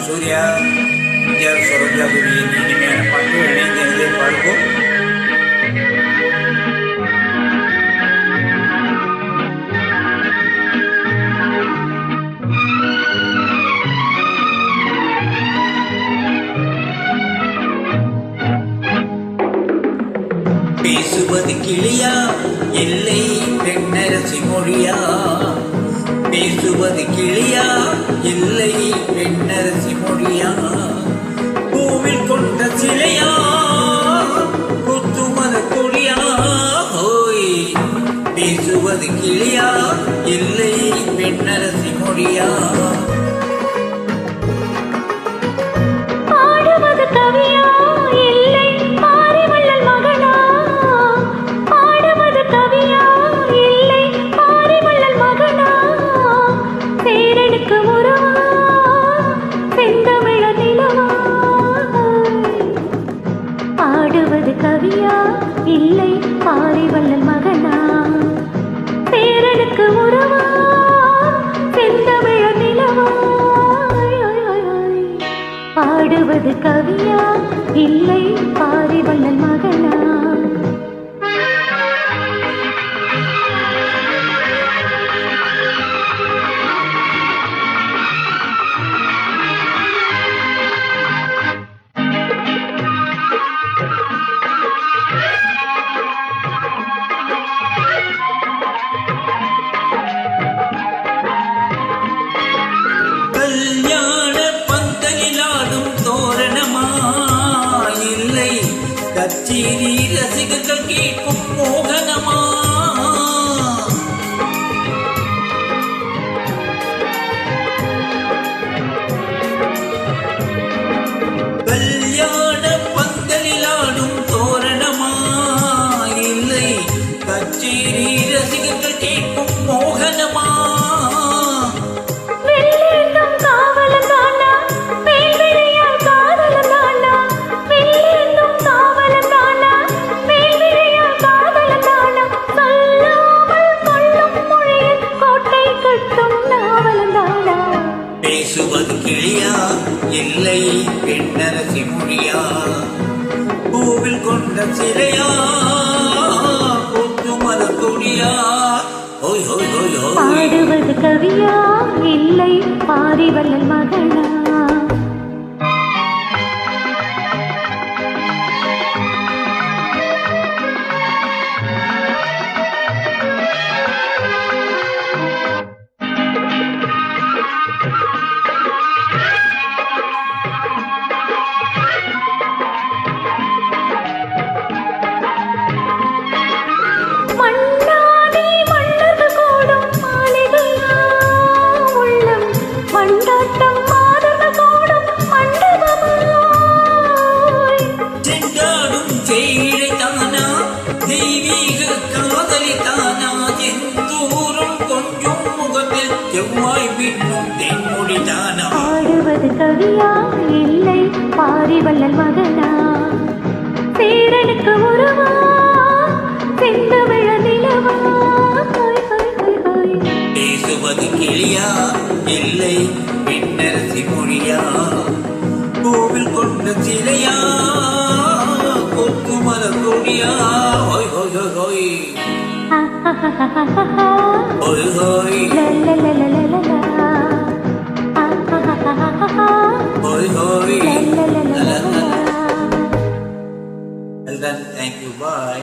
சூர்யா எம்ஜிஆர் சரோஜா தேவியின் இனிமையான பாட்டு இணைந்து பாடுவோம். பேசுவது கிளியா இல்லை பெண்ணரசி மொழியா? பேசுவது கிளியா இல்லை பெண்ணரசி மொழியா? பூவில் கொண்ட சிலையா குத்துமத கொடியா? ஹோய், பேசுவது கிளியா இல்லை பெண்ணரசி மொழியா? கவியா இல்லை பாரிவள்ளல் மகனா? பேரனுக்கு உறவா செந்தமிழ நிலவா? பாடுவது கவியா இல்லை பாரிவள்ளல் மகனா? கச்சேரி ரசிகர்கள் கேட்கும் மோகனமா? கல்யாண பந்தலில் ஆடும் தோரணமா? இல்லை கச்சேரி ரசிகர்கள் கேட்கும் மோகனமா? பேசுவது கிளியா இல்லை பெண்ணரசி மொழியா? பூவில் கொண்ட சிலையா குத்துமத கொடியா? பாடுவது கவியா இல்லை பாரிவள்ளல் மகனா? பாடுவது கவியா இல்லை பாரிவள்ளல் மகனா? பேரனுக்கு உறவா செந்தமிழ நிலவா? பேசுவது கிளியா இல்லை பெண்ணரசி மொழியா? பூவில் கொண்ட சிலையா கொத்துமத கொடியா? ஹோய் ஹோய் ஹோய் ஹோய் ஹோய் ஹோய் hoi hoi. Well done. Thank you. Bye.